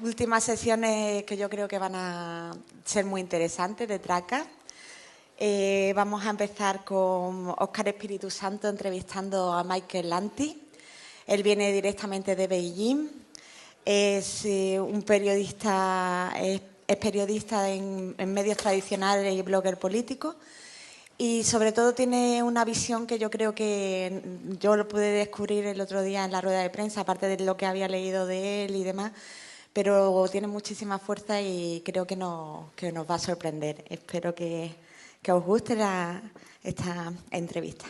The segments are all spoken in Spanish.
Últimas sesiones que yo creo que van a ser muy interesantes de Traca. Vamos a empezar con Óscar Espíritu Santo entrevistando a Michael Lanty. Él viene directamente de Beijing. Es un periodista, es periodista en medios tradicionales y blogger político. Y sobre todo tiene una visión que yo creo que yo lo pude descubrir el otro día en la rueda de prensa, aparte de lo que había leído de él y demás, pero tiene muchísima fuerza y creo que nos va a sorprender. Espero que os guste esta entrevista.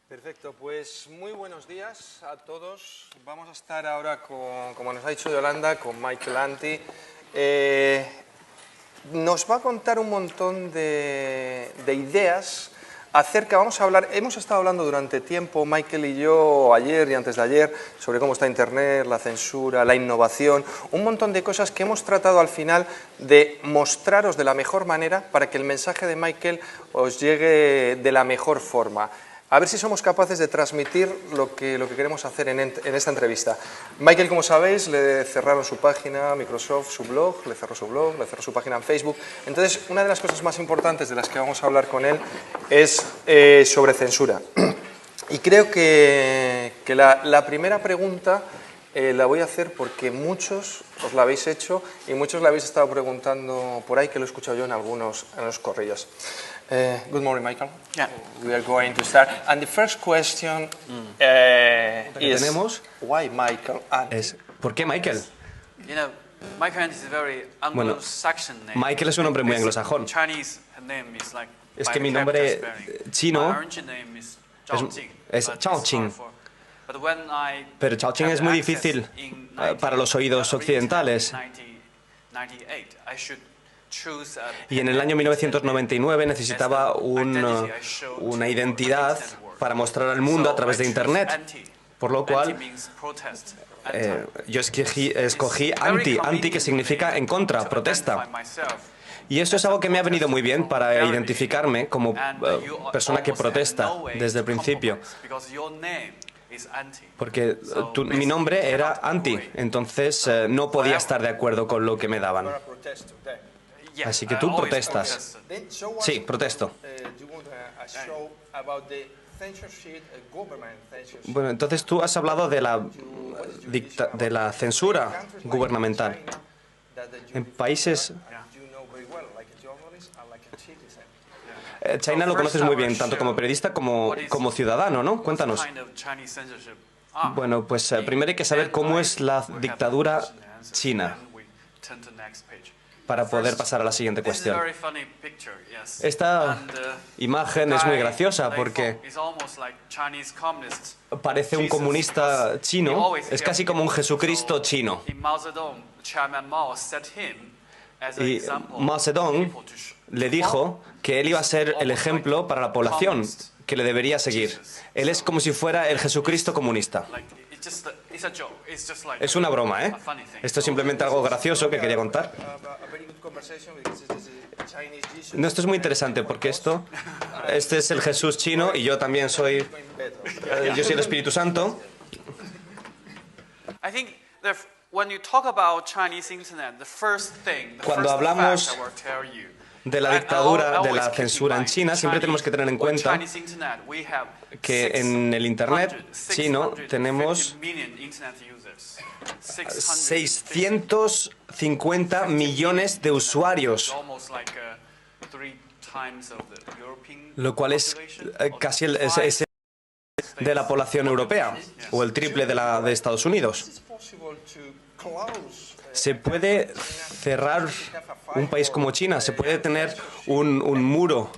Perfecto, pues muy buenos días a todos. Vamos a estar ahora con, como nos ha dicho Yolanda, con Michael Lanty. Nos va a contar un montón de ideas acerca, hemos estado hablando durante tiempo, Michael y yo, ayer y antes de ayer, sobre cómo está Internet, la censura, la innovación, un montón de cosas que hemos tratado al final de mostraros de la mejor manera para que el mensaje de Michael os llegue de la mejor forma. A ver si somos capaces de transmitir lo que queremos hacer en esta entrevista. Michael, como sabéis, le cerraron su página, Microsoft, su blog, le cerró su página en Facebook. Entonces, una de las cosas más importantes de las que vamos a hablar con él es sobre censura. Y creo que la primera pregunta la voy a hacer porque muchos os la habéis hecho y muchos la habéis estado preguntando por ahí, que lo he escuchado yo en los corrillos. Good morning, Michael. Yeah. We are going to start. And the first question is, why Michael Lanty? ¿Por qué Michael? You know, Michael is a very Anglo-Saxon name. Michael es un nombre muy anglosajón. Chinese name is like Es que mi nombre chino es Chao Ching. Pero Chao Ching es muy difícil para los oídos occidentales. Y en el año 1999 necesitaba una identidad para mostrar al mundo a través de Internet, por lo cual yo escogí anti, que significa en contra, protesta. Y eso es algo que me ha venido muy bien para identificarme como persona que protesta desde el principio. Porque mi nombre era anti, entonces no podía estar de acuerdo con lo que me daban. Así que tú protestas. Sí, protesto. Bueno, entonces tú has hablado de la censura gubernamental. En países... China lo conoces muy bien, tanto como periodista como ciudadano, ¿no? Cuéntanos. Bueno, pues primero hay que saber cómo es la dictadura china para poder pasar a la siguiente cuestión. Esta imagen es muy graciosa porque parece un comunista chino, es casi como un Jesucristo chino. Y Mao Zedong le dijo que él iba a ser el ejemplo para la población que le debería seguir. Él es como si fuera el Jesucristo comunista. Es una broma, ¿eh? Esto es simplemente algo gracioso que quería contar. No, esto es muy interesante porque este es el Jesús chino y yo también soy el Espíritu Santo. Cuando hablamos de la dictadura, de la censura en China, siempre tenemos que tener en cuenta que en el Internet chino tenemos 650 millones de usuarios, lo cual es casi ese de la población europea, o el triple de Estados Unidos. ¿Se puede cerrar un país como China? ¿Se puede tener un muro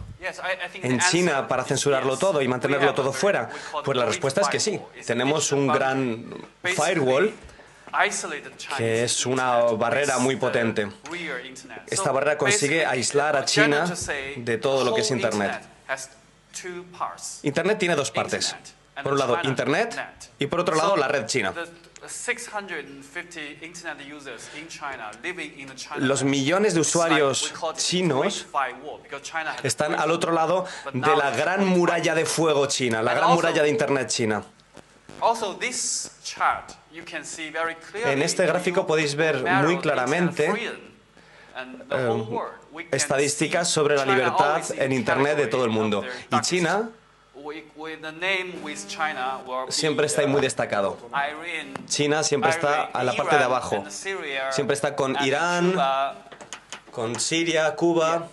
en China para censurarlo todo y mantenerlo todo fuera? Pues la respuesta es que sí. Tenemos un gran firewall, que es una barrera muy potente. Esta barrera consigue aislar a China de todo lo que es Internet. Internet tiene dos partes. Por un lado, Internet, y por otro lado, la red china. Los millones de usuarios chinos están al otro lado de la gran muralla de fuego china, la gran muralla de Internet china. En este gráfico podéis ver muy claramente estadísticas sobre la libertad en Internet de todo el mundo. Y China siempre está ahí muy destacado. China siempre está a la parte de abajo. Siempre está con Irán, con Siria, Cuba.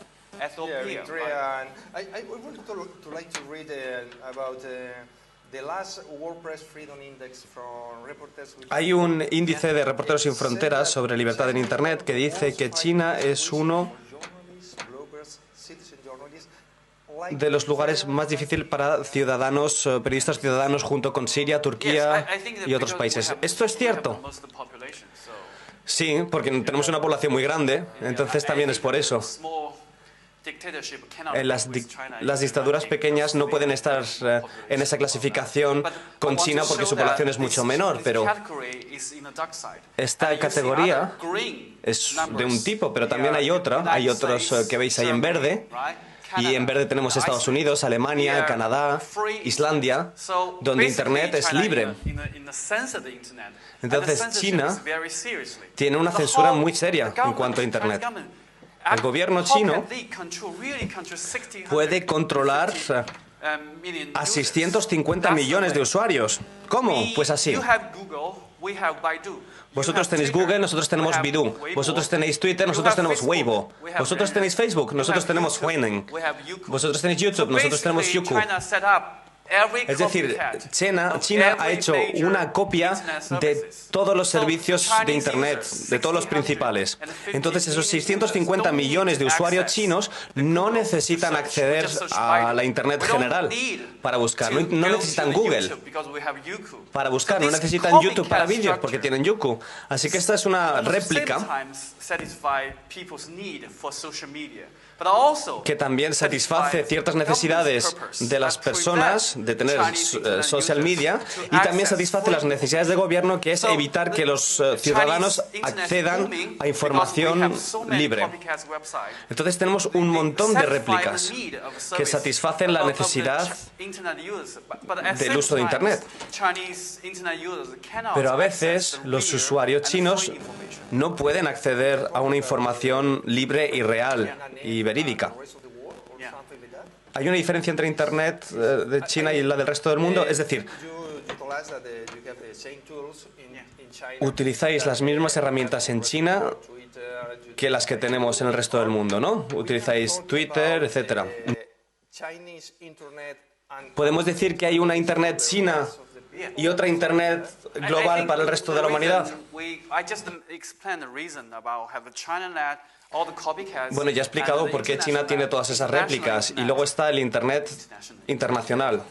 Hay un índice de Reporteros Sin Fronteras sobre libertad en Internet que dice que China es uno de los lugares más difíciles para ciudadanos, periodistas ciudadanos, junto con Siria, Turquía y otros países. ¿Esto es cierto? Sí, porque tenemos una población muy grande, entonces también es por eso. Las dictaduras pequeñas no pueden estar en esa clasificación con China porque su población es mucho menor, pero esta categoría es de un tipo, pero también hay otra, hay otros que veis ahí en verde, y en verde tenemos Estados Unidos, Alemania, Canadá, Islandia, donde Internet es libre. Entonces China tiene una censura muy seria en cuanto a Internet. El gobierno chino puede controlar a 650 millones de usuarios. ¿Cómo? Pues así. Vosotros tenéis Google, nosotros tenemos Baidu. Vosotros tenéis Twitter, nosotros tenemos Weibo. Vosotros tenéis Facebook, nosotros tenemos Huinen. Vosotros tenéis YouTube, nosotros tenemos Youku. Es decir, China ha hecho una copia de todos los servicios de Internet, de todos los principales. Entonces, esos 650 millones de usuarios chinos no necesitan acceder a la Internet general para buscar. No necesitan Google para buscar, no necesitan YouTube para vídeos porque tienen Youku. Así que esta es una réplica que también satisface ciertas necesidades de las personas de tener social media y también satisface las necesidades del gobierno, que es evitar que los ciudadanos accedan a información libre. Entonces tenemos un montón de réplicas que satisfacen la necesidad del uso de Internet. Pero a veces los usuarios chinos no pueden acceder a una información libre y real y verídica. ¿Hay una diferencia entre Internet de China y la del resto del mundo? Es decir, utilizáis las mismas herramientas en China que las que tenemos en el resto del mundo, ¿no? Utilizáis Twitter, etcétera. ¿Podemos decir que hay una Internet china y otra Internet global para el resto de la humanidad? Bueno, ya he explicado por qué China tiene todas esas réplicas y luego está el Internet internacional.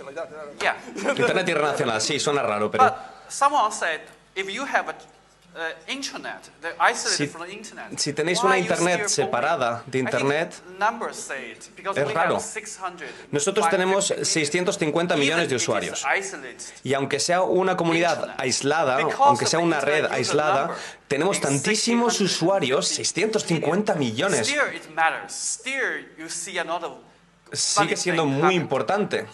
Internet internacional, sí, suena raro, pero... Si tenéis una Internet separada de Internet, es raro. Nosotros tenemos 650 millones de usuarios. Y aunque sea una comunidad aislada, aunque sea una red aislada, tenemos tantísimos usuarios, 650 millones. Sigue siendo muy importante.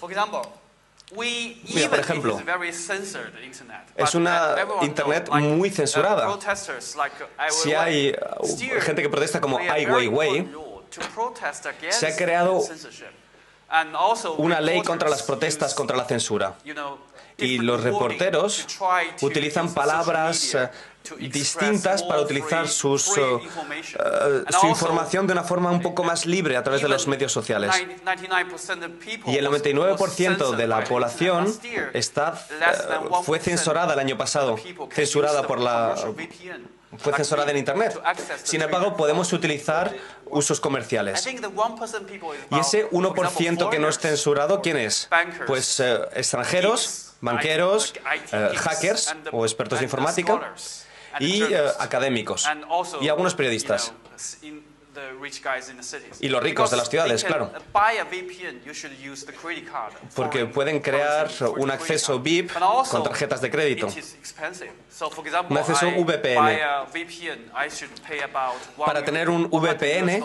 Mira, por ejemplo, es una Internet muy censurada. Si hay gente que protesta como Ai Weiwei, se ha creado una ley contra las protestas contra la censura. Y los reporteros utilizan palabras distintas para utilizar su información de una forma un poco más libre a través de los medios sociales. Y el 99% de la población fue censurada el año pasado, fue censurada en Internet. Sin embargo, podemos utilizar usos comerciales. Y ese 1% que no es censurado, ¿quién es? Pues extranjeros, banqueros, hackers o expertos de informática y académicos y algunos periodistas. Y los ricos de las ciudades, claro. Porque pueden crear un acceso VIP con tarjetas de crédito. Un acceso VPN. Para tener un VPN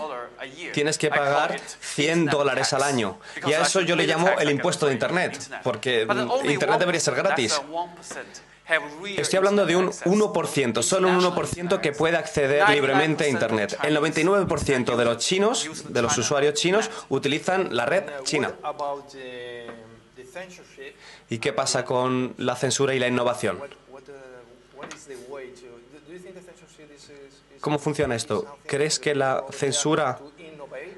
tienes que pagar $100 al año. Y a eso yo le llamo el impuesto de Internet, porque Internet debería ser gratis. Estoy hablando de un 1%, solo un 1% que puede acceder libremente a Internet. El 99% de los chinos, de los usuarios chinos, utilizan la red china. ¿Y qué pasa con la censura y la innovación? ¿Cómo funciona esto? ¿Crees que la censura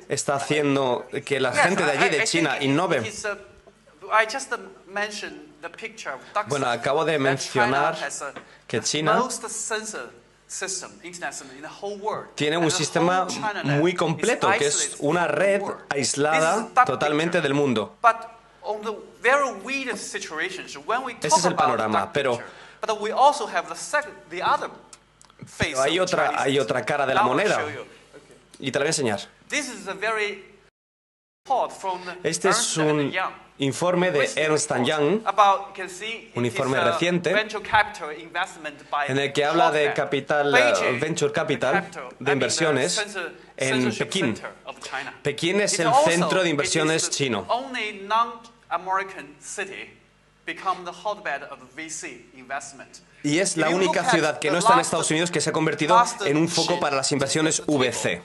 está haciendo que la gente de allí, de China, innove? Bueno, acabo de mencionar que China tiene un sistema muy completo, que es una red aislada totalmente del mundo. Ese es el panorama, pero hay otra cara de la moneda, y te la voy a enseñar. Este es un informe de Ernst & Young, un informe reciente, en el que habla de venture capital, de inversiones en Pekín. Pekín es el centro de inversiones chino. Y es la única ciudad que no está en Estados Unidos que se ha convertido en un foco para las inversiones VC.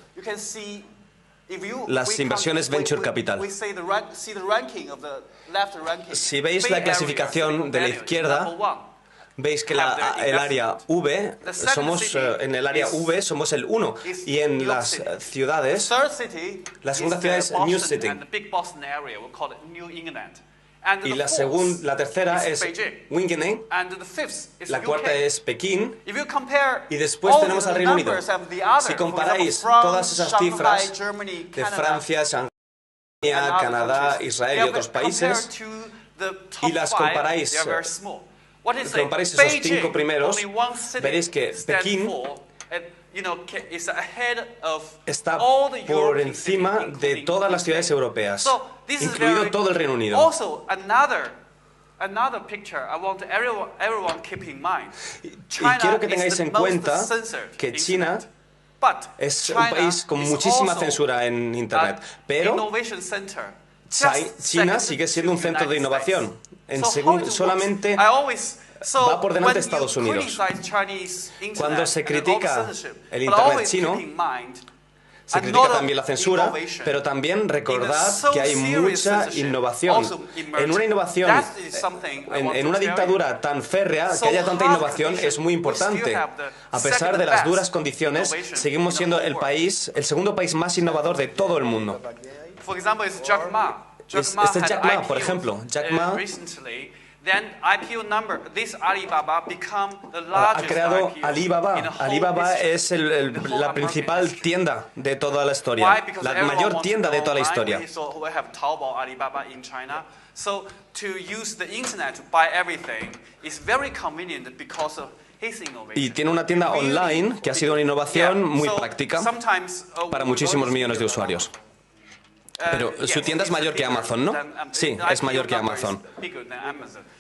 Las inversiones venture capital. Si veis la clasificación de la izquierda, veis que el área V, en el área V somos el 1, y en las ciudades, la segunda ciudad es New City, y la tercera es Wingeneng, la cuarta es Pekín, y después tenemos al Reino Unido. Si comparáis todas esas cifras de Francia, Shanghái, Canadá, Israel y otros países, y las comparáis esos 5 primeros, veréis que Pekín está por encima de todas las ciudades europeas, incluido todo el Reino Unido. Y quiero que tengáis en cuenta que China es un país con muchísima censura en Internet, pero China sigue siendo un centro de innovación. Solamente va por delante de Estados Unidos. Cuando se critica el Internet chino, se critica también la censura, pero también recordad que hay mucha innovación. En una innovación, en una dictadura tan férrea, que haya tanta innovación es muy importante. A pesar de las duras condiciones, seguimos siendo el segundo país más innovador de todo el mundo. Este es Jack Ma, por ejemplo. Jack Ma ha creado Alibaba. Alibaba es la principal tienda de toda la historia, la mayor tienda de toda la historia. Y tiene una tienda online que ha sido una innovación muy práctica para muchísimos millones de usuarios. Pero su tienda es mayor que Amazon, ¿no? Sí, es mayor que Amazon.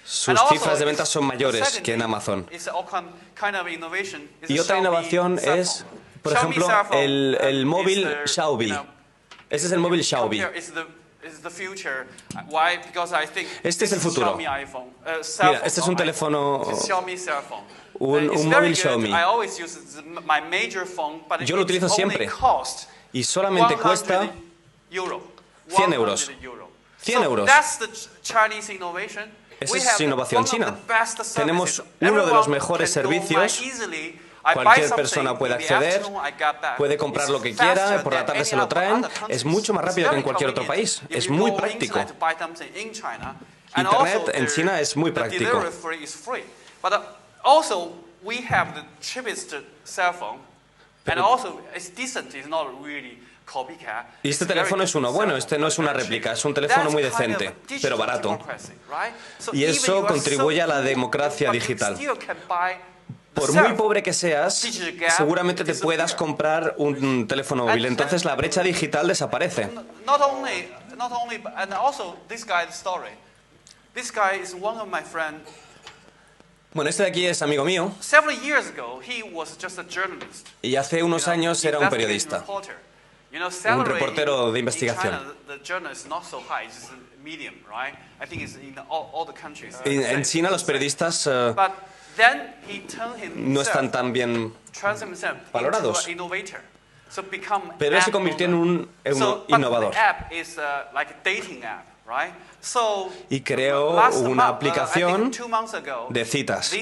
Sus cifras de ventas son mayores que en Amazon. Y otra innovación es, por ejemplo, el móvil Xiaomi. Este es el móvil Xiaomi. Este es el futuro. Mira, este es un teléfono, un móvil Xiaomi. Yo lo utilizo siempre y solamente cuesta 100 euros. 100 euros. Esa es innovación china. Tenemos uno de los mejores servicios. Cualquier persona puede acceder, puede comprar lo que quiera, por la tarde se lo traen. Es mucho más rápido que en cualquier otro país. Es muy práctico. Internet en China es muy práctico. Y este teléfono es uno bueno, este no es una réplica, es un teléfono muy decente, pero barato. Y eso contribuye a la democracia digital. por muy pobre que seas, seguramente te puedas comprar un teléfono móvil. Entonces la brecha digital desaparece. Not only, and also this guy's story. This guy is one of my friends. Bueno, este de aquí es amigo mío. Several years ago, he was just a journalist. Y hace unos años era un periodista, un reportero de investigación. En China los periodistas no están tan bien valorados, pero él se convirtió en un innovador y creó una aplicación de citas.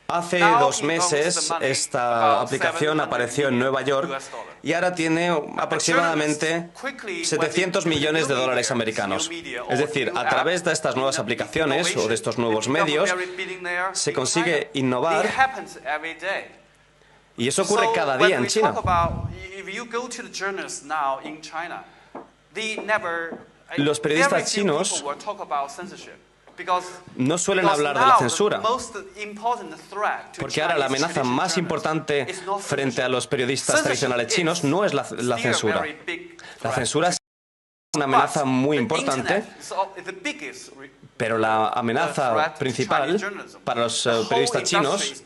Hace 2 meses esta aplicación apareció en Nueva York y ahora tiene aproximadamente 700 millones de dólares americanos. Es decir, a través de estas nuevas aplicaciones o de estos nuevos medios se consigue innovar y eso ocurre cada día en China. Los periodistas chinos no suelen hablar de la censura, porque ahora la amenaza más importante frente a los periodistas tradicionales chinos no es la censura. La censura es una amenaza muy importante, pero la amenaza principal para los periodistas chinos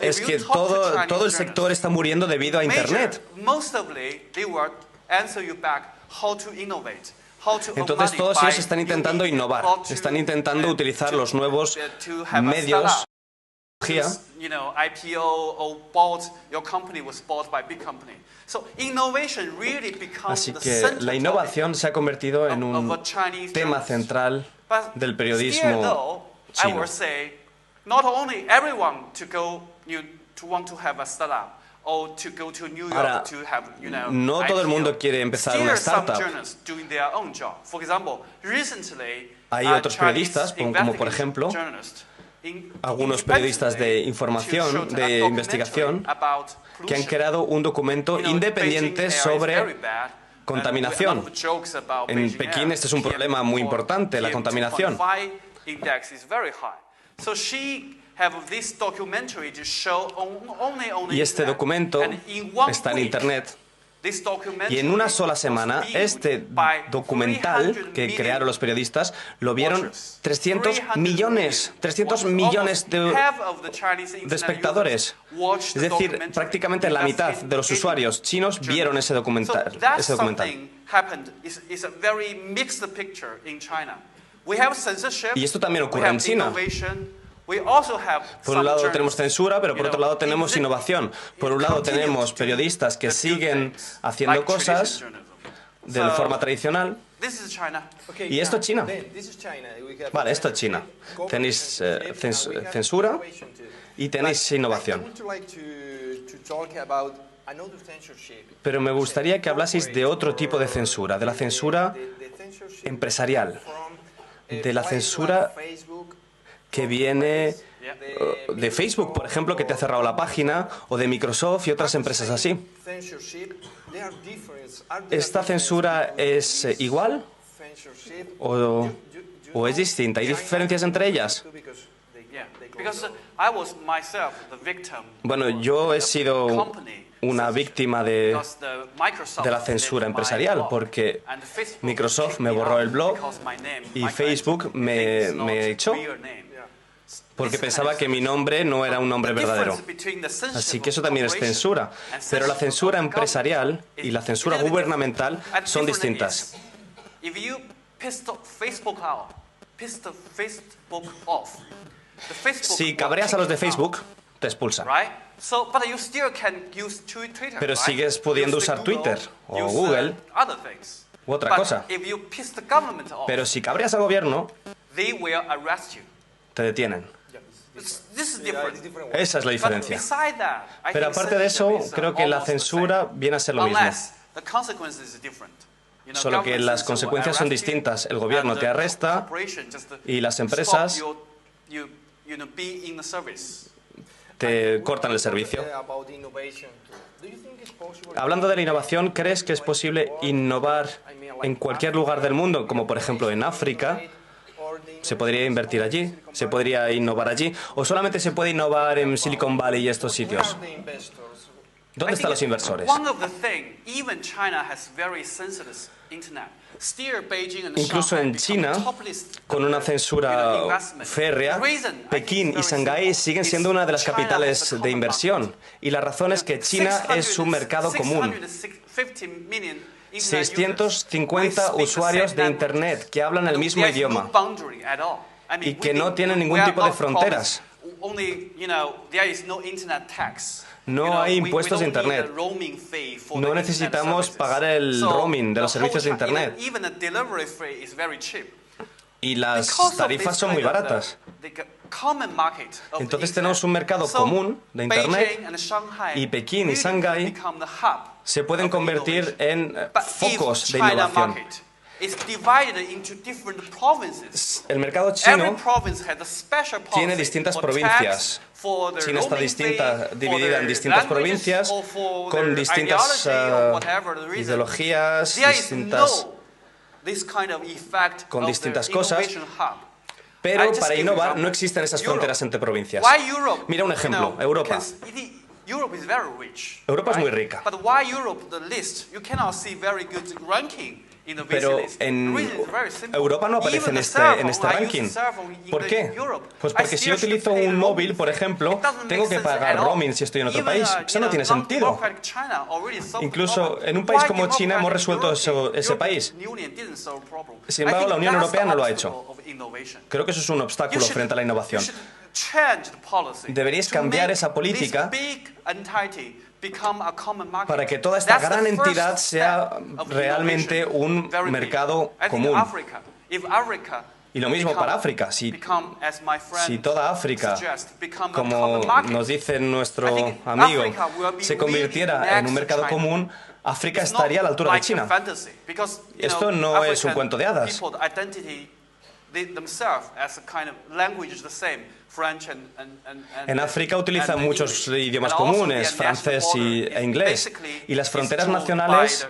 es que todo el sector está muriendo debido a Internet. Entonces todos ellos están intentando innovar, están intentando utilizar los nuevos medios, así que la innovación se ha convertido en un tema central del periodismo chino. Ahora, no todo el mundo quiere empezar una startup. Hay otros periodistas, como por ejemplo, algunos periodistas de información, de investigación, que han creado un documento independiente sobre contaminación. En Pekín este es un problema muy importante, la contaminación. Y este documento está en Internet. Y en una sola semana, este documental que crearon los periodistas lo vieron 300 millones de espectadores. Es decir, prácticamente la mitad de los usuarios chinos vieron ese documental. Y esto también ocurre en China. Por un lado tenemos censura, pero por otro lado tenemos innovación. Por un lado tenemos periodistas que siguen haciendo cosas de forma tradicional. Y esto es China. Vale, esto es China. Tenéis censura y tenéis innovación. Pero me gustaría que hablaseis de otro tipo de censura, de la censura empresarial, de la censura que viene de Facebook, por ejemplo, que te ha cerrado la página, o de Microsoft y otras empresas así. ¿Esta censura es igual o es distinta? ¿Hay diferencias entre ellas? Bueno, yo he sido una víctima de la censura empresarial, porque Microsoft me borró el blog y Facebook me echó, porque pensaba que mi nombre no era un nombre verdadero. Así que eso también es censura. Pero la censura empresarial y la censura gubernamental son distintas. Si cabreas a los de Facebook, te expulsan. Pero sigues pudiendo usar Twitter o Google u otra cosa. Pero si cabreas al gobierno, te detienen. Esa es la diferencia. Pero aparte de eso, creo que la censura viene a ser lo mismo. Solo que las consecuencias son distintas. El gobierno te arresta y las empresas te cortan el servicio. Hablando de la innovación, ¿crees que es posible innovar en cualquier lugar del mundo, como por ejemplo en África, ¿Se podría invertir allí? ¿Se podría innovar allí? ¿O solamente se puede innovar en Silicon Valley y estos sitios? ¿Dónde están los inversores? Incluso en China, con una censura férrea, Pekín y Shanghái siguen siendo una de las capitales de inversión. Y la razón es que China es un mercado común. 650 usuarios de Internet que hablan el mismo idioma y que no tienen ningún tipo de fronteras. No hay impuestos de Internet. No necesitamos pagar el roaming de los servicios de Internet. Y las tarifas son muy baratas. Entonces tenemos un mercado común de Internet y Pekín y Shanghái se pueden convertir en focos de innovación. El mercado chino tiene distintas provincias. China está dividida en distintas provincias con distintas ideologías, con distintas cosas. Pero para innovar no existen esas fronteras entre provincias. Mira un ejemplo, Europa. Europa es muy rica. Pero en Europa no aparece en este ranking. ¿Por qué? Pues porque si yo utilizo un móvil, por ejemplo, tengo que pagar roaming si estoy en otro país. Eso no tiene sentido. Incluso en un país como China hemos resuelto ese país. Sin embargo, la Unión Europea no lo ha hecho. Creo que eso es un obstáculo frente a la innovación. Deberíais cambiar esa política para que toda esta gran entidad sea realmente un mercado común. Y lo mismo para África. Si toda África, como nos dice nuestro amigo, se convirtiera en un mercado común, África estaría a la altura de China. Esto no es un cuento de hadas. En África utilizan muchos idiomas comunes, francés e inglés, y las fronteras nacionales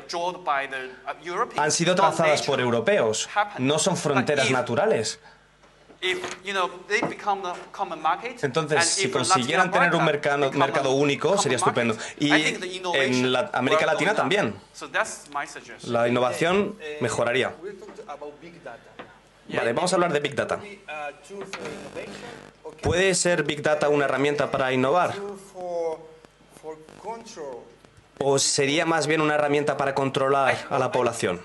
han sido trazadas por europeos, no son fronteras naturales. Entonces, si consiguieran tener un mercado único, sería estupendo. Y en América Latina también. La innovación mejoraría. Vale, vamos a hablar de Big Data. ¿Puede ser Big Data una herramienta para innovar? ¿O sería más bien una herramienta para controlar a la población?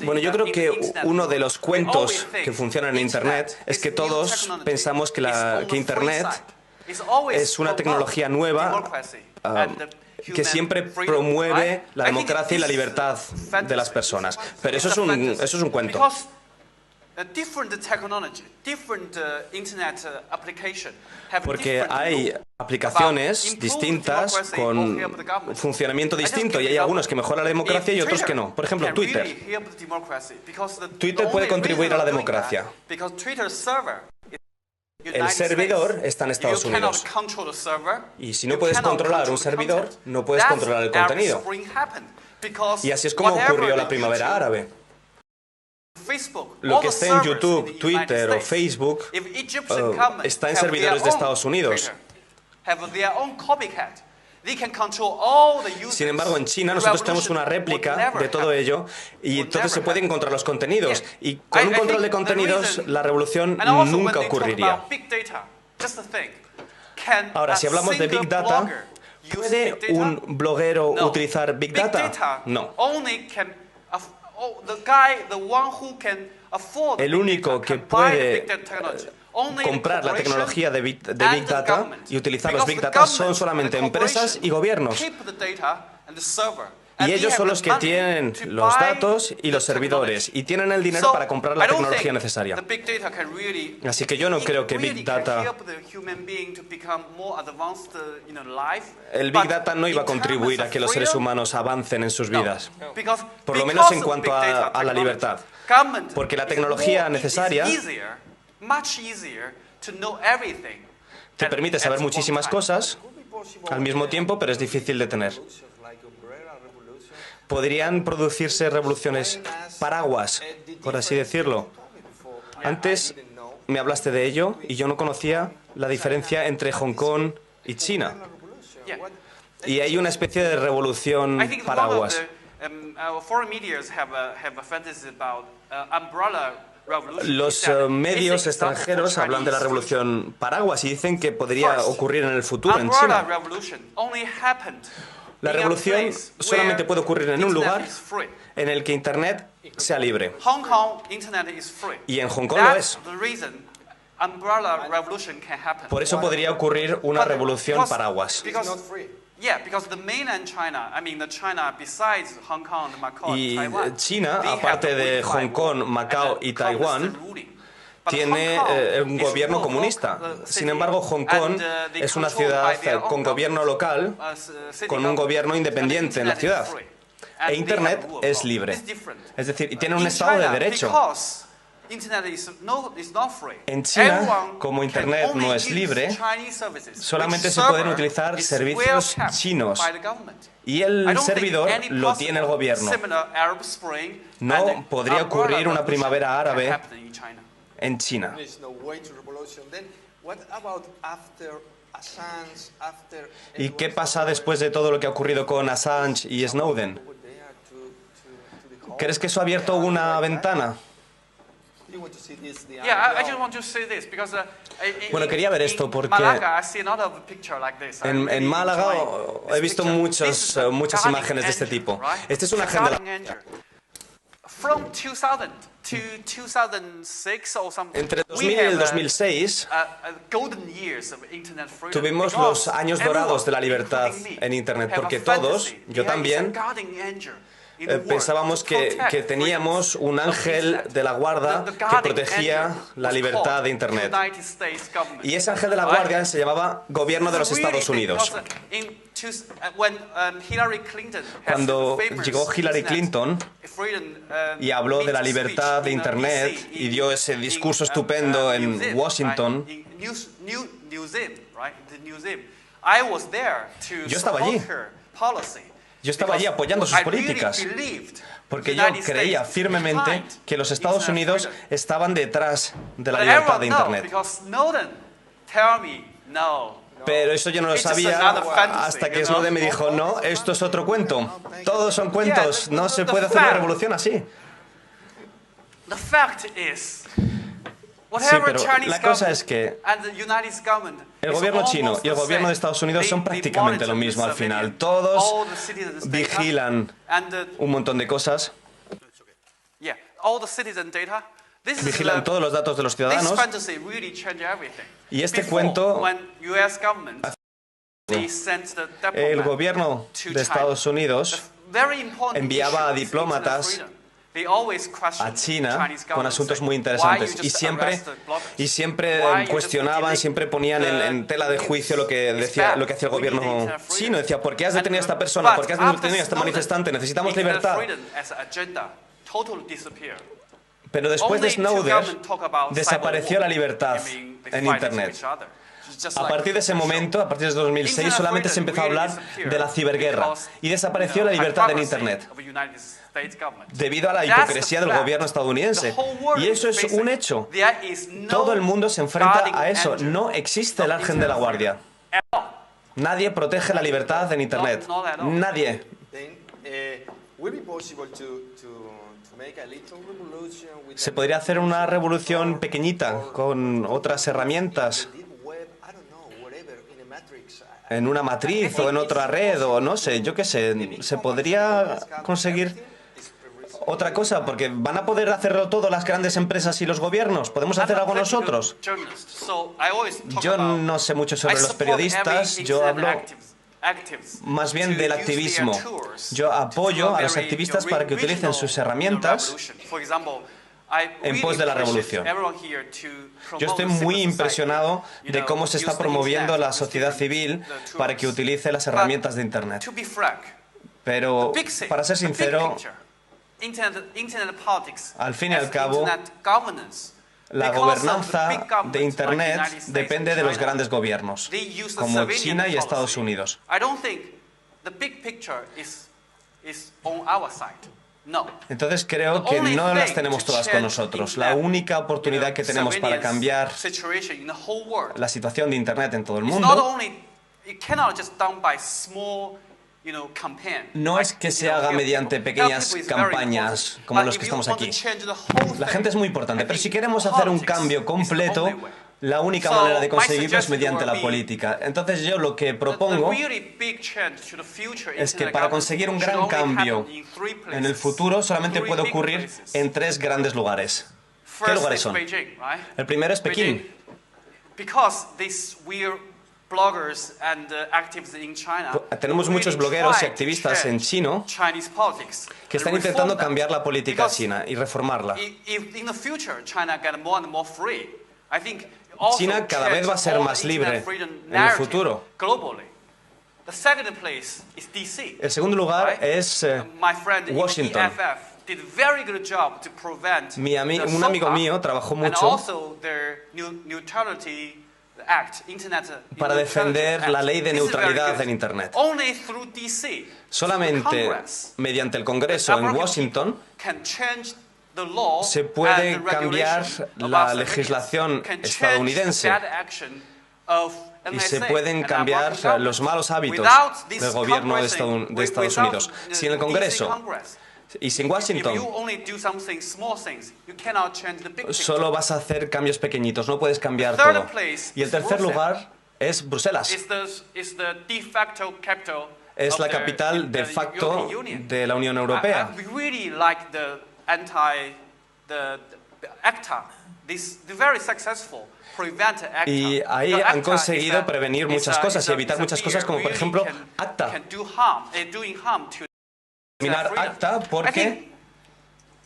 Bueno, yo creo que uno de los cuentos que funcionan en Internet es que todos pensamos que Internet es una tecnología nueva que siempre promueve la democracia y la libertad de las personas. Pero eso es un cuento. Porque hay aplicaciones distintas con funcionamiento distinto y hay algunos que mejoran la democracia y otros que no. Por ejemplo, Twitter. Twitter puede contribuir a la democracia. El servidor está en Estados Unidos. Y si no puedes controlar un servidor, no puedes controlar el contenido. Y así es como ocurrió la primavera árabe. Lo que esté en YouTube, Twitter o Facebook está en servidores de Estados Unidos. Sin embargo, en China nosotros tenemos una réplica de todo ello y entonces se pueden encontrar los contenidos. Y con un control de contenidos, la revolución nunca ocurriría. Ahora, si hablamos de Big Data, ¿puede un bloguero utilizar Big Data? No. El único que puede comprar la tecnología de Big Data y utilizar los Big Data son solamente empresas y gobiernos. Y ellos son los que tienen los datos y los servidores y tienen el dinero para comprar la tecnología necesaria. Así que yo no creo que Big Data... El Big Data no iba a contribuir a que los seres humanos avancen en sus vidas. Por lo menos en cuanto a la libertad. Porque la tecnología necesaria te permite saber muchísimas cosas al mismo tiempo, pero es difícil de tener. Podrían producirse revoluciones paraguas por así decirlo. Antes me hablaste de ello y yo no conocía la diferencia entre Hong Kong y China. Y hay una especie de revolución paraguas. Los medios extranjeros hablan de la revolución paraguas y dicen que podría ocurrir en el futuro en China. La revolución solamente puede ocurrir en un lugar en el que Internet sea libre. Y en Hong Kong lo es. Por eso podría ocurrir una revolución paraguas. Y China, aparte de Hong Kong, Macao y Taiwán, tiene un gobierno comunista. Sin embargo, Hong Kong es una ciudad con gobierno local, con un gobierno independiente en la ciudad. E Internet es libre. Es decir, y tiene un Estado de Derecho. En China, como Internet no es libre, solamente se pueden utilizar servicios chinos. Y el servidor lo tiene el gobierno. No podría ocurrir una primavera árabe en China. ¿Y qué pasa después de todo lo que ha ocurrido con Assange y Snowden? ¿Crees que eso ha abierto una ventana? Bueno, quería ver esto porque en Málaga he visto muchas imágenes de este tipo. Esta es una agenda. Entre 2000 y el 2006 tuvimos los años dorados de la libertad en Internet, porque todos, yo también, pensábamos que teníamos un ángel de la guarda que protegía la libertad de Internet. Y ese ángel de la guardia se llamaba Gobierno de los Estados Unidos. Cuando llegó Hillary Clinton y habló de la libertad de Internet y dio ese discurso estupendo en Washington, yo estaba allí. Yo estaba allí apoyando sus políticas, porque yo creía firmemente que los Estados Unidos estaban detrás de la libertad de Internet. Pero eso yo no lo sabía hasta que Snowden me dijo, no, esto es otro cuento. Todos son cuentos, no se puede hacer una revolución así. Sí, pero la cosa es que el gobierno chino y el gobierno de Estados Unidos son prácticamente lo mismo al final. Todos vigilan un montón de cosas. Vigilan todos los datos de los ciudadanos. Y este cuento, el gobierno de Estados Unidos enviaba a diplomatas a China con asuntos muy interesantes y siempre cuestionaban, siempre ponían en tela de juicio lo que hacía el gobierno chino. Decía, ¿por qué has detenido a esta persona? ¿Por qué has detenido a este manifestante? Necesitamos libertad. Pero después de Snowden desapareció la libertad en Internet. A partir de ese momento, a partir de 2006, solamente se empezó a hablar de la ciberguerra y desapareció la libertad en Internet debido a la hipocresía del gobierno estadounidense. Y eso es un hecho. Todo el mundo se enfrenta a eso. No existe el ángel de la guardia. Nadie protege la libertad en Internet. Nadie. Se podría hacer una revolución pequeñita con otras herramientas en una matriz o en otra red o no sé, yo qué sé. Se podría conseguir otra cosa porque van a poder hacerlo todo las grandes empresas y los gobiernos. ¿Podemos hacer algo nosotros? Yo no sé mucho sobre los periodistas. Yo hablo más bien del activismo. Yo apoyo a los activistas para que utilicen sus herramientas en pos de la revolución. Yo estoy muy impresionado de cómo se está promoviendo la sociedad civil para que utilice las herramientas de Internet. Pero, para ser sincero, al fin y al cabo, la gobernanza de Internet depende de los grandes gobiernos, como China y Estados Unidos. Entonces creo que no las tenemos todas con nosotros. La única oportunidad que tenemos para cambiar la situación de Internet en todo el mundo no es que se haga mediante pequeñas campañas como los que estamos aquí. La gente es muy importante, pero si queremos hacer un cambio completo, la única manera de conseguirlo es mediante la política. Entonces yo lo que propongo es que para conseguir un gran cambio en el futuro solamente puede ocurrir en 3 grandes lugares. ¿Qué lugares son? El primero es Pekín. Tenemos muchos blogueros y activistas en China que están intentando cambiar la política china y reformarla. China cada vez va a ser más libre en el futuro. El segundo lugar es Washington. Un amigo mío trabajó mucho para defender la ley de neutralidad en Internet. Solamente mediante el Congreso en Washington se puede cambiar la legislación estadounidense y se pueden cambiar los malos hábitos del gobierno de Estados Unidos. Sin el Congreso y sin Washington, solo vas a hacer cambios pequeñitos, no puedes cambiar todo. Y el tercer lugar es Bruselas. Es la capital de facto de la Unión Europea. Y ahí han conseguido prevenir muchas cosas y evitar muchas cosas, como por ejemplo ACTA. Eliminar ACTA porque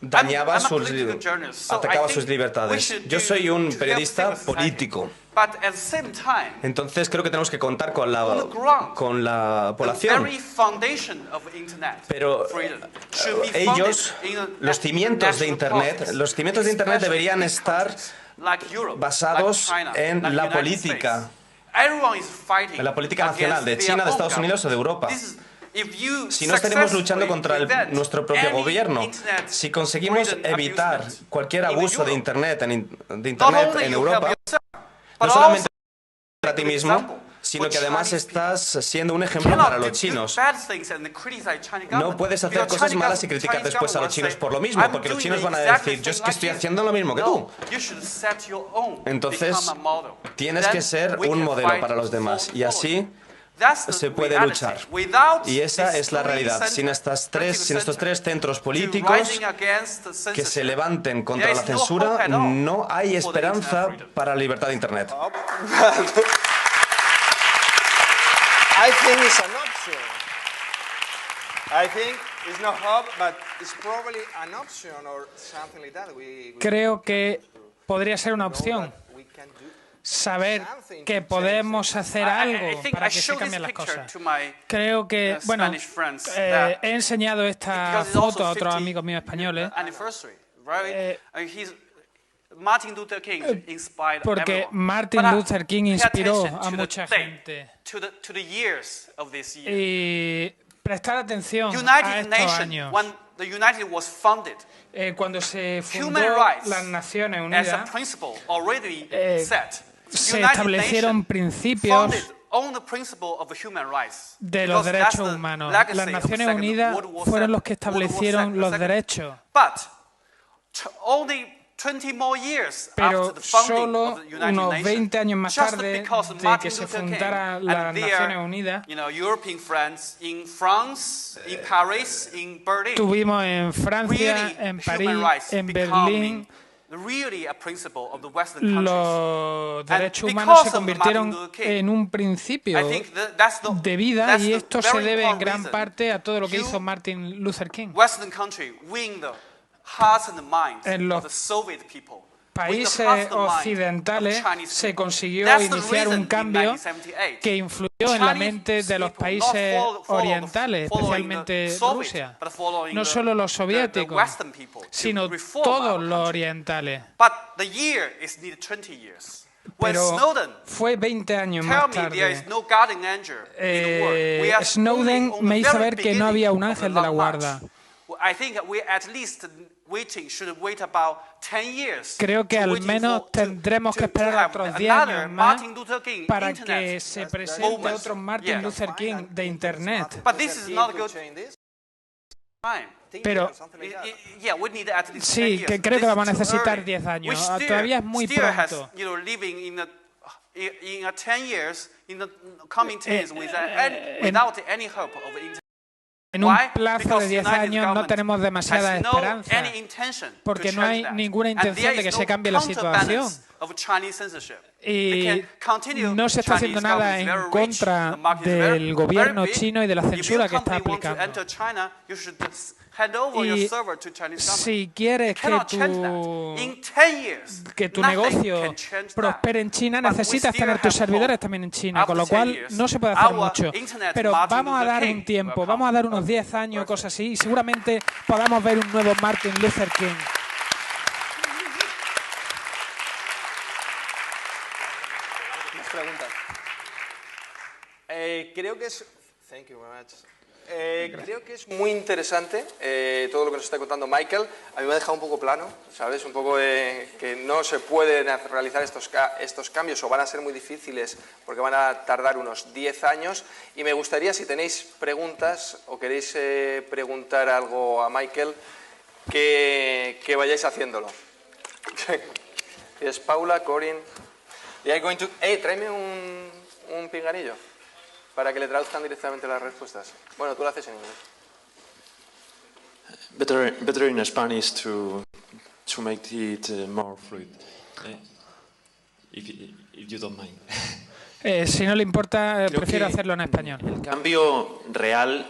dañaba atacaba sus libertades. Yo soy un periodista político. Entonces creo que tenemos que contar con la población. Pero ellos, los cimientos de Internet deberían estar basados en la política nacional de China, de Estados Unidos o de Europa. Si no estaremos luchando contra nuestro propio gobierno, si conseguimos evitar cualquier abuso de Internet en Europa, no solamente para ti mismo, sino que además estás siendo un ejemplo para los chinos. No puedes hacer cosas malas y criticar después a los chinos por lo mismo, porque los chinos van a decir, yo es que estoy haciendo lo mismo que tú. Entonces, tienes que ser un modelo para los demás y así se puede luchar. Y esa es la realidad. Sin estos 3 centros políticos que se levanten contra la censura, no hay esperanza para la libertad de Internet. I think it's an option. I think it's not hope, but it's probably an option or something like that. Creo que podría ser una opción. Saber que podemos hacer algo para que se cambien las cosas. Creo que, bueno, he enseñado esta foto a otros amigos míos españoles porque Martin Luther King inspiró a mucha gente. Y prestar atención a estos años. Cuando se fundó las Naciones Unidas, se establecieron principios de los derechos humanos. Las Naciones Unidas fueron los que establecieron los derechos. Pero solo unos 20 años más tarde de que se fundaran las Naciones Unidas, tuvimos en Francia, en París, en Berlín, los derechos humanos se convirtieron en un principio de vida y esto se debe en gran parte a todo lo que hizo Martin Luther King. En los países occidentales se consiguió iniciar un cambio que influyó en la mente de los países orientales, especialmente Rusia. No solo los soviéticos, sino todos los orientales. Pero fue 20 años más tarde. Snowden me hizo ver que no había un ángel de la guarda. Creo que al menos tendremos que esperar otros 10 años más para que se presente otro Martin Luther King de Internet. Pero sí, que creo que vamos a necesitar 10 años. Todavía es muy pronto. En un plazo de 10 años no tenemos demasiada esperanza, porque no hay ninguna intención de que se cambie la situación. Y no se está haciendo nada en contra del gobierno chino y de la censura que está aplicando. Y si quieres que tu negocio prospere en China, necesitas tener tus servidores también en China, con lo cual no se puede hacer mucho. Pero vamos a dar un tiempo, vamos a dar unos 10 años, cosas así, y seguramente podamos ver un nuevo Martin Luther King. Más preguntas. Creo que es... Thank you very much. Creo que es muy interesante todo lo que nos está contando Michael. A mí me ha dejado un poco plano, ¿sabes? Un poco que no se pueden realizar estos cambios o van a ser muy difíciles porque van a tardar unos 10 años. Y me gustaría, si tenéis preguntas o queréis preguntar algo a Michael, que vayáis haciéndolo. Es Paula, Corinne. Tráeme un pinganillo para que le traduzcan directamente las respuestas. Bueno, tú lo haces en inglés. Better in Spanish to make it more fluid, if you don't mind. Si no le importa, prefiero hacerlo en español. El cambio real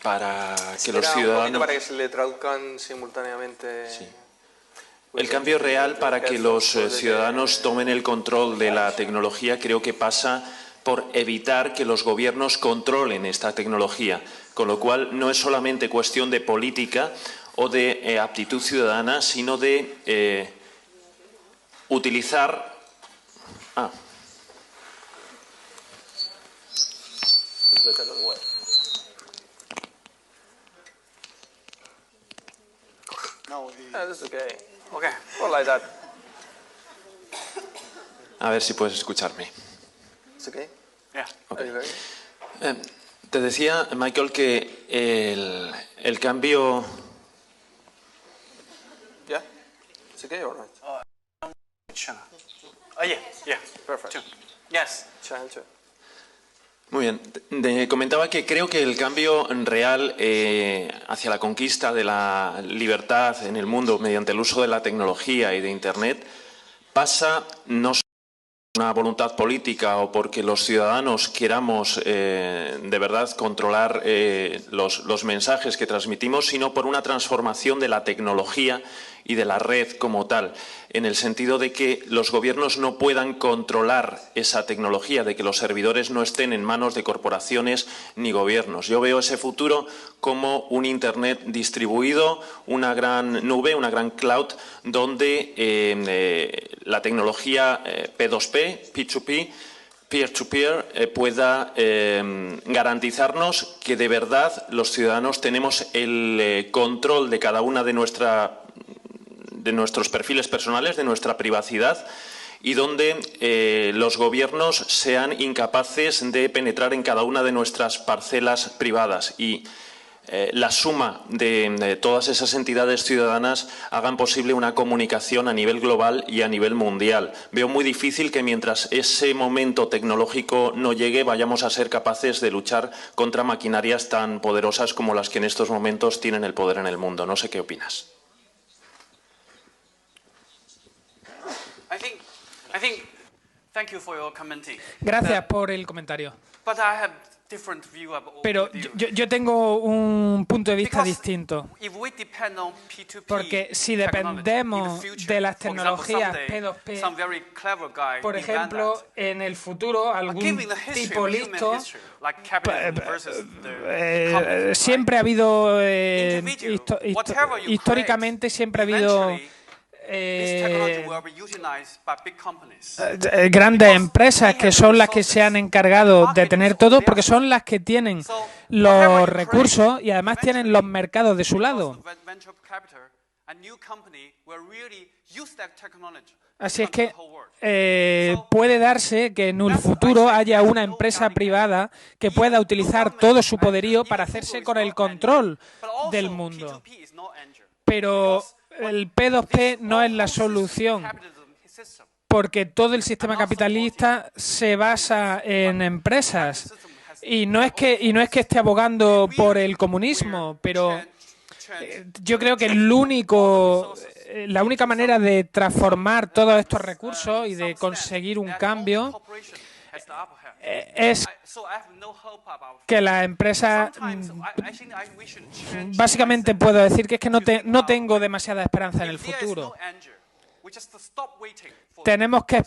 para que los ciudadanos... para que se le traduzcan simultáneamente... Sí. El cambio real para que los ciudadanos tomen el control de la tecnología creo que pasa por evitar que los gobiernos controlen esta tecnología, con lo cual no es solamente cuestión de política o de aptitud ciudadana, sino de utilizar... A ver si puedes escucharme. Okay. Yeah. Okay. Te decía, Michael, que el cambio... Yeah? It's okay or not? Yeah. Perfect. Yes. Muy bien. Comentaba que creo que el cambio real hacia la conquista de la libertad en el mundo mediante el uso de la tecnología y de Internet pasa no solo una voluntad política o porque los ciudadanos queramos de verdad controlar los mensajes que transmitimos, sino por una transformación de la tecnología y de la red como tal, en el sentido de que los gobiernos no puedan controlar esa tecnología, de que los servidores no estén en manos de corporaciones ni gobiernos. Yo veo ese futuro como un Internet distribuido, una gran nube, una gran cloud, donde la tecnología P2P, P2P, peer-to-peer, pueda garantizarnos que de verdad los ciudadanos tenemos el control de cada una de nuestros perfiles personales, de nuestra privacidad, y donde los gobiernos sean incapaces de penetrar en cada una de nuestras parcelas privadas y la suma de todas esas entidades ciudadanas hagan posible una comunicación a nivel global y a nivel mundial. Veo muy difícil que mientras ese momento tecnológico no llegue vayamos a ser capaces de luchar contra maquinarias tan poderosas como las que en estos momentos tienen el poder en el mundo. No sé qué opinas. Gracias por el comentario. Pero yo tengo un punto de vista distinto. Porque si dependemos de las tecnologías P2P, por ejemplo, en el futuro algún tipo listo, siempre ha habido, históricamente siempre ha habido grandes empresas que son las que se han encargado de tener todo, porque son las que tienen los recursos y además tienen los mercados de su lado. Así es que puede darse que en un futuro haya una empresa privada que pueda utilizar todo su poderío para hacerse con el control del mundo. Pero el P2P no es la solución, porque todo el sistema capitalista se basa en empresas. Y no es que esté abogando por el comunismo, pero yo creo que la única manera de transformar todos estos recursos y de conseguir un cambio es que la empresa, básicamente puedo decir que es que no tengo demasiada esperanza en el futuro. Tenemos que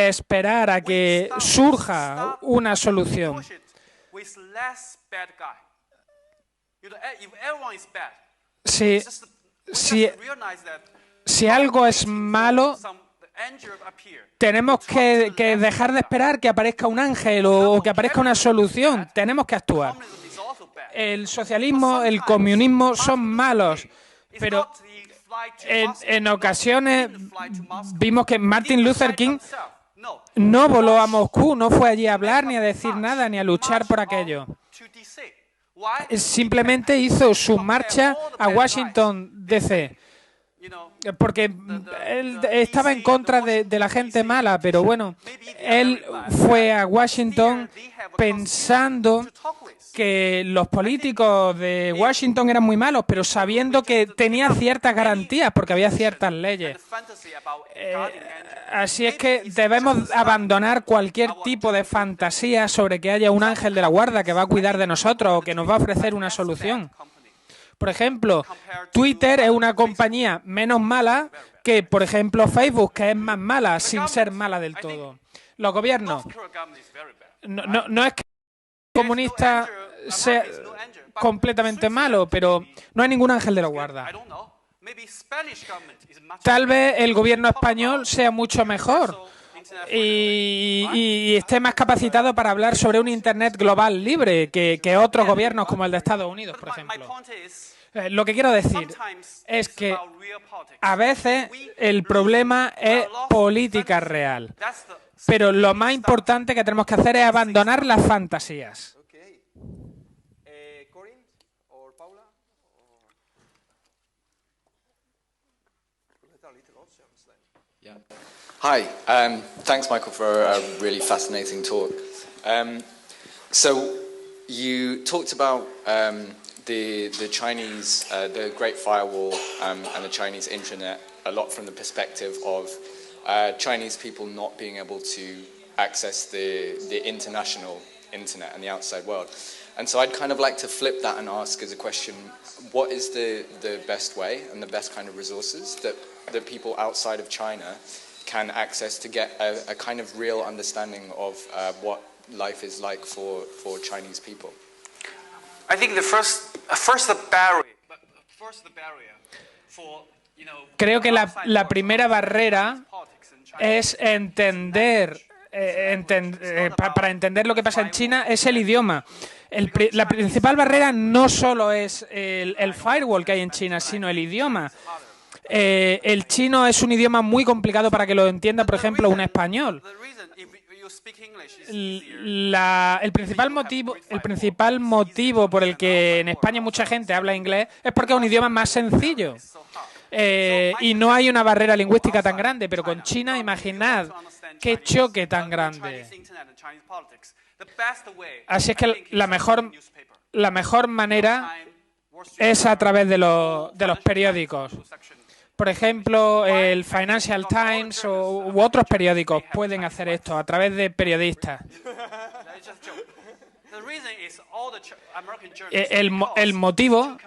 esperar a que surja una solución. Si algo es malo, tenemos que dejar de esperar que aparezca un ángel o que aparezca una solución. Tenemos que actuar. El socialismo, el comunismo son malos, pero en ocasiones vimos que Martin Luther King no voló a Moscú, no fue allí a hablar, ni a decir nada, ni a luchar por aquello. Simplemente hizo su marcha a Washington, D.C., porque él estaba en contra de la gente mala, pero bueno, él fue a Washington pensando que los políticos de Washington eran muy malos, pero sabiendo que tenía ciertas garantías porque había ciertas leyes. Así es que debemos abandonar cualquier tipo de fantasía sobre que haya un ángel de la guarda que va a cuidar de nosotros o que nos va a ofrecer una solución. Por ejemplo, Twitter es una compañía menos mala que, por ejemplo, Facebook, que es más mala sin ser mala del todo. Los gobiernos, no es que el comunista sea completamente malo, pero no hay ningún ángel de la guarda. Tal vez el gobierno español sea mucho mejor y esté más capacitado para hablar sobre un Internet global libre que otros gobiernos como el de Estados Unidos, por ejemplo. Lo que quiero decir es que a veces el problema es política real, pero lo más importante que tenemos que hacer es abandonar las fantasías. Hi, thanks Michael for a really fascinating talk. So you talked about the Chinese, the Great Firewall and the Chinese internet a lot from the perspective of Chinese people not being able to access the international internet and the outside world. And so I'd kind of like to flip that and ask as a question, what is the best way and the best kind of resources that people outside of China can access to get a kind of real understanding of what life is like for Chinese people? I think the first barrier for, Creo que la primera barrera es para entender lo que pasa en China es el idioma. La principal barrera no solo es el firewall que hay en China, sino el idioma. El chino es un idioma muy complicado para que lo entienda, por ejemplo, un español. El principal motivo por el que en España mucha gente habla inglés es porque es un idioma más sencillo. Y no hay una barrera lingüística tan grande, pero con China, imaginad qué choque tan grande. Así es que la mejor manera es a través de los periódicos. Por ejemplo, el Financial Times u otros periódicos pueden hacer esto a través de periodistas. El motivo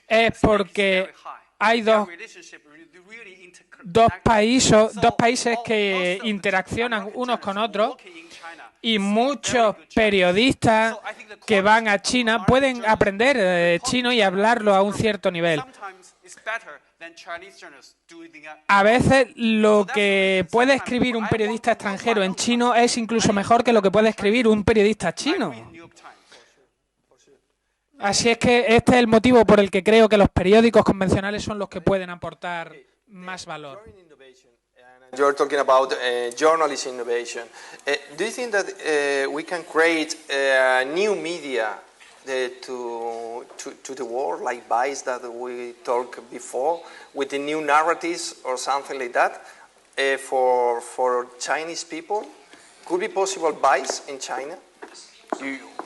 es porque hay dos países que interaccionan unos con otros y muchos periodistas que van a China pueden aprender chino y hablarlo a un cierto nivel. A veces lo que puede escribir un periodista extranjero en chino es incluso mejor que lo que puede escribir un periodista chino. Así es que este es el motivo por el que creo que los periódicos convencionales son los que pueden aportar más valor. You're talking about journalist innovation. Do you think that we can create new media to the world, like Vice that we talked before, with the new narratives or something like that for Chinese people? Could be possible Vice in China?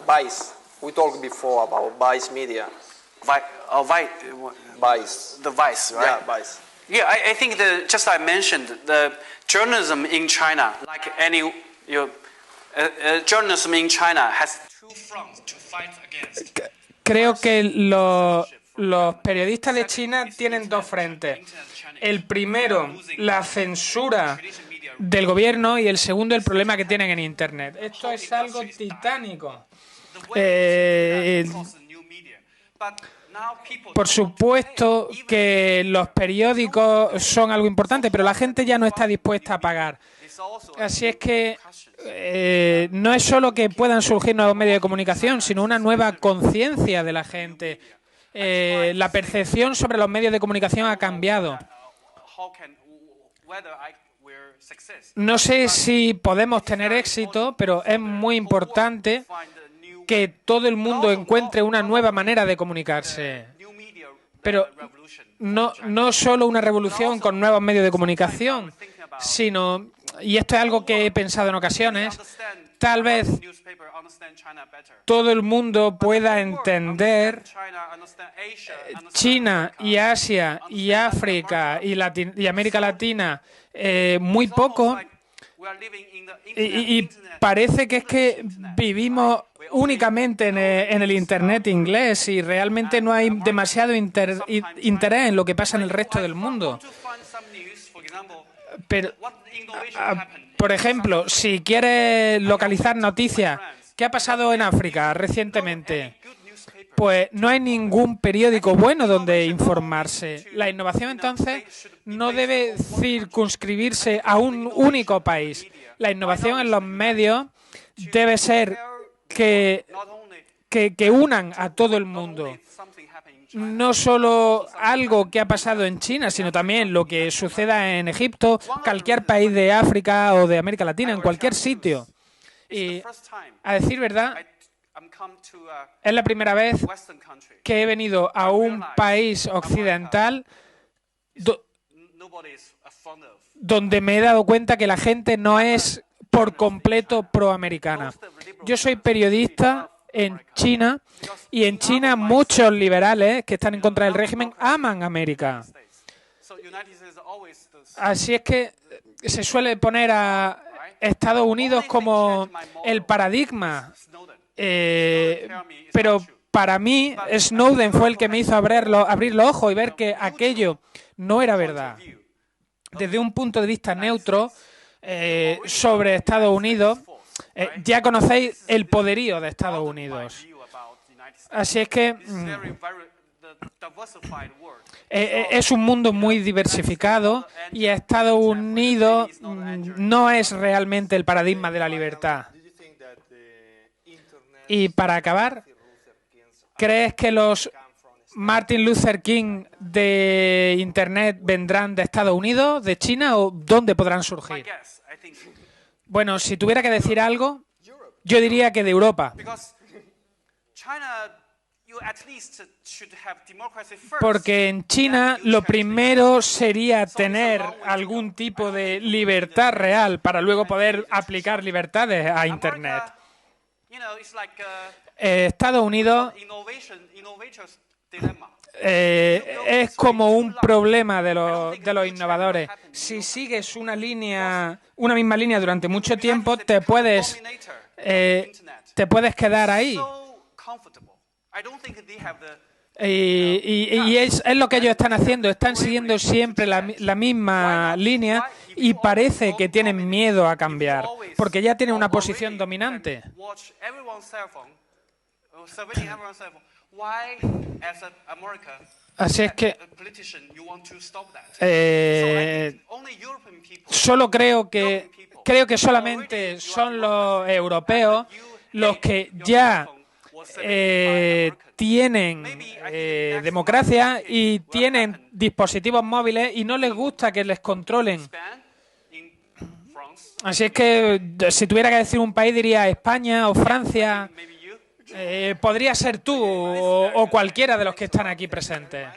Vice. We talked before about Vice media. Vice. The Vice, right? Yeah, Vice. Yeah, I think just I mentioned the journalism in China, like any journalism in China has two fronts to fight against. Creo que los periodistas de China tienen dos frentes. El primero, la censura del gobierno, y el segundo, el problema que tienen en Internet. Esto es algo titánico. Por supuesto que los periódicos son algo importante, pero la gente ya no está dispuesta a pagar. Así es que no es solo que puedan surgir nuevos medios de comunicación, sino una nueva conciencia de la gente. La percepción sobre los medios de comunicación ha cambiado. No sé si podemos tener éxito, pero es muy importante que todo el mundo encuentre una nueva manera de comunicarse. Pero no solo una revolución con nuevos medios de comunicación, sino, y esto es algo que he pensado en ocasiones, tal vez todo el mundo pueda entender China y Asia y África y América Latina muy poco, y parece que es que vivimos únicamente en el Internet inglés y realmente no hay demasiado interés en lo que pasa en el resto del mundo. Pero, por ejemplo, si quieres localizar noticias, ¿qué ha pasado en África recientemente? Pues no hay ningún periódico bueno donde informarse. La innovación, entonces, no debe circunscribirse a un único país. La innovación en los medios debe ser que unan a todo el mundo. No solo algo que ha pasado en China, sino también lo que suceda en Egipto, cualquier país de África o de América Latina, en cualquier sitio. Y, a decir verdad, es la primera vez que he venido a un país occidental donde me he dado cuenta que la gente no es por completo proamericana. Yo soy periodista en China y en China muchos liberales que están en contra del régimen aman América. Así es que se suele poner a Estados Unidos como el paradigma, pero para mí Snowden fue el que me hizo abrir los ojos y ver que aquello no era verdad. Desde un punto de vista neutro sobre Estados Unidos, ya conocéis el poderío de Estados Unidos. Así es que es un mundo muy diversificado y Estados Unidos no es realmente el paradigma de la libertad. Y para acabar, ¿crees que los Martin Luther King de Internet vendrán de Estados Unidos, de China o dónde podrán surgir? Bueno, si tuviera que decir algo, yo diría que de Europa. Porque en China lo primero sería tener algún tipo de libertad real para luego poder aplicar libertades a Internet. Estados Unidos es como un problema de los innovadores. Si sigues una misma línea durante mucho tiempo, te puedes quedar ahí. Y es lo que ellos están haciendo. Están siguiendo siempre la misma línea y parece que tienen miedo a cambiar, porque ya tienen una posición dominante. Así es que solo creo que solamente son los europeos los que ya tienen democracia y tienen dispositivos móviles y no les gusta que les controlen. Así es que si tuviera que decir un país diría España o Francia. Podría ser tú o cualquiera de los que están aquí presentes.